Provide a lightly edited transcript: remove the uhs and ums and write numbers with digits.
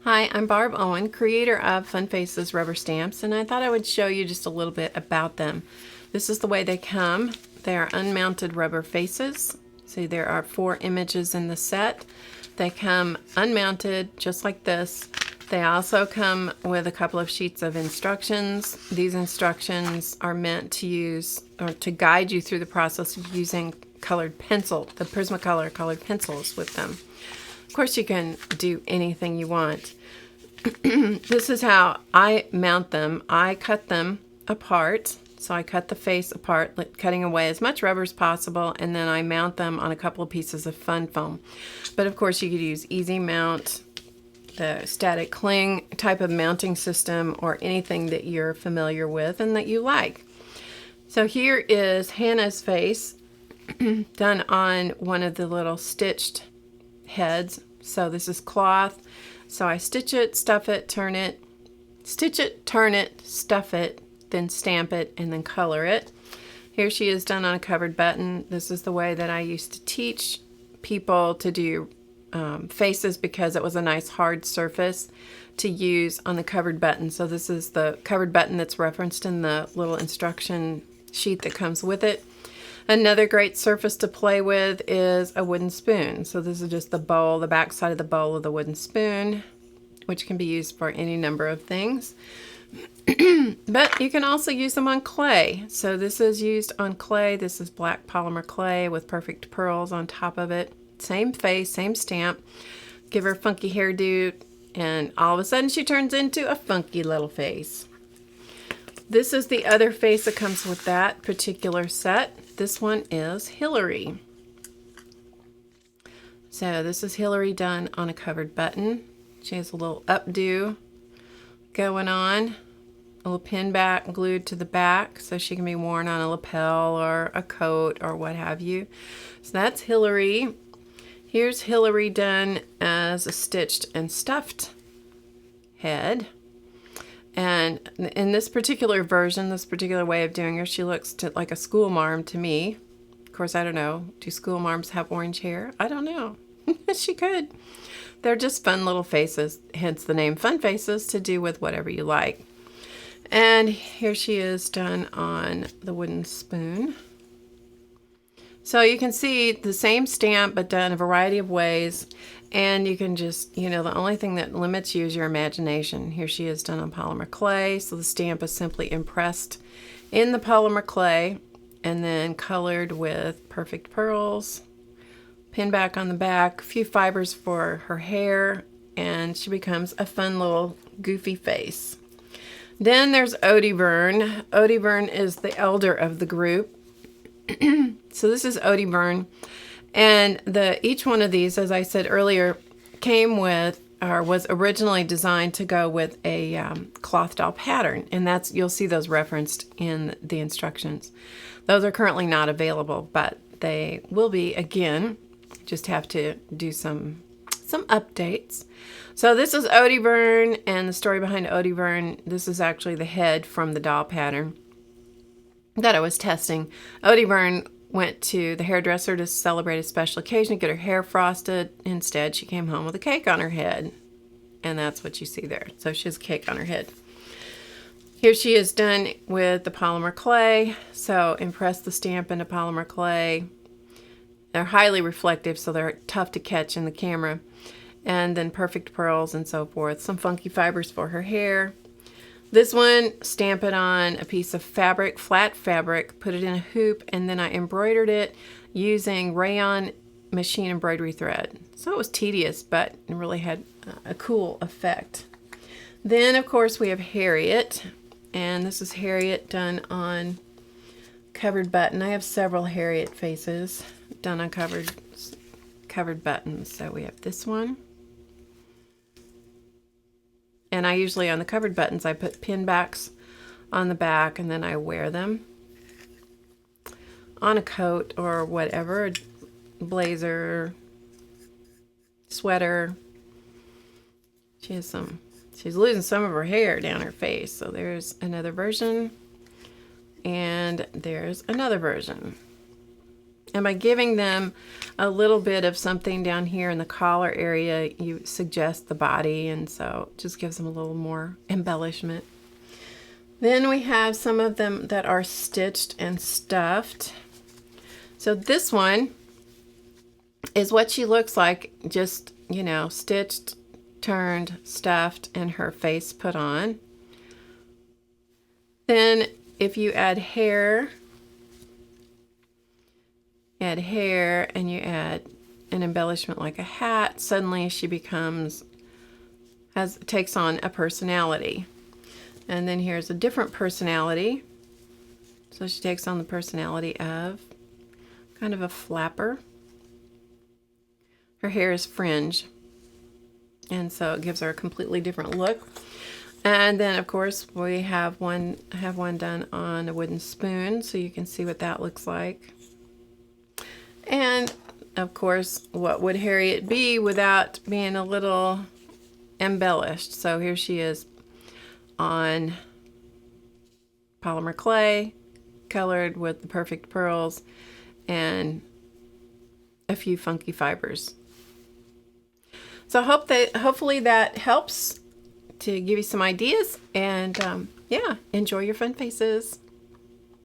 Hi, I'm Barb Owen, creator of Fun Faces rubber stamps, and I thought I would show you just a little bit about them. This is the way they come. They are unmounted rubber faces. See, there are 4 images in the set. They come unmounted, just like this. They also come with a couple of sheets of instructions. These instructions are meant to use or to guide you through the process of using colored pencil, the Prismacolor colored pencils with them. Of course, you can do anything you want. This is how I mount them. I cut them apart. So I cut the face apart, cutting away as much rubber as possible, and then I mount them on a couple of pieces of fun foam. But of course, you could use Easy Mount, the static cling type of mounting system, or anything that you're familiar with and that you like. So here is Hannah's face done on one of the little stitched heads. So this is cloth. So I stitch it, stuff it, turn it, stitch it, turn it, stuff it, then stamp it, and then color it. Here she is done on a covered button. This is the way that I used to teach people to do faces, because it was a nice hard surface to use on the covered button. So this is the covered button that's referenced in the little instruction sheet that comes with it. Another great surface to play with is a wooden spoon. So this is just the bowl, the back side of the bowl of the wooden spoon, which can be used for any number of things. But you can also use them on clay. So this is used on clay. This is black polymer clay with perfect pearls on top of it. Same face, same stamp. Give her a funky hairdo, and all of a sudden she turns into a funky little face. This is the other face that comes with that particular set. This one is Hilary. So this is Hilary done on a covered button. She has a little updo going on, a little pin back glued to the back so she can be worn on a lapel or a coat or what have you. So that's Hilary. Here's Hilary done as a stitched and stuffed head. And in this particular version, this particular way of doing her, she looks like a school marm to me. Of course, I don't know. Do school marms have orange hair? I don't know. She could. They're just fun little faces, hence the name Fun Faces, to do with whatever you like. And here she is done on the wooden spoon. So you can see the same stamp, but done a variety of ways. And you can just, the only thing that limits you is your imagination. Here she is done on polymer clay. So the stamp is simply impressed in the polymer clay and then colored with perfect pearls. Pin back on the back, a few fibers for her hair, and she becomes a fun little goofy face. Then there's Odie Byrne. Odie Byrne is the elder of the group. So this is Odie Byrne. And each one of these, as I said earlier, came with or was originally designed to go with a cloth doll pattern. And you'll see those referenced in the instructions. Those are currently not available, but they will be again. Just have to do some updates. So this is Odie Byrne, and the story behind Odie Byrne. This is actually the head from the doll pattern that I was testing. Odie Byrne went to the hairdresser to celebrate a special occasion to get her hair frosted. Instead, she came home with a cake on her head. And that's what you see there. So she has a cake on her head. Here she is done with the polymer clay. So impress the stamp into polymer clay. They're highly reflective, so they're tough to catch in the camera. And then perfect pearls and so forth. Some funky fibers for her hair. This one, stamp it on a piece of fabric, flat fabric, put it in a hoop, and then I embroidered it using rayon machine embroidery thread. So it was tedious, but it really had a cool effect. Then, of course, we have Harriet, and this is Harriet done on covered button. I have several Harriet faces done on covered buttons. So we have this one. And I usually, on the covered buttons, I put pin backs on the back, and then I wear them on a coat or whatever, blazer, sweater. She's losing some of her hair down her face. So there's another version, and there's another version. And by giving them a little bit of something down here in the collar area, you suggest the body, and so it just gives them a little more embellishment. Then we have some of them that are stitched and stuffed. So this one is what she looks like, just, you know, stitched, turned, stuffed, and her face put on. Then if you add hair and you add an embellishment like a hat, suddenly she takes on a personality. And then here's a different personality. So she takes on the personality of kind of a flapper. Her hair is fringe, and so it gives her a completely different look. And then of course we have one done on a wooden spoon, so you can see what that looks like. And of course, what would Harriet be without being a little embellished? So here she is on polymer clay, colored with the perfect pearls and a few funky fibers. So hopefully that helps to give you some ideas, and yeah, enjoy your fun faces.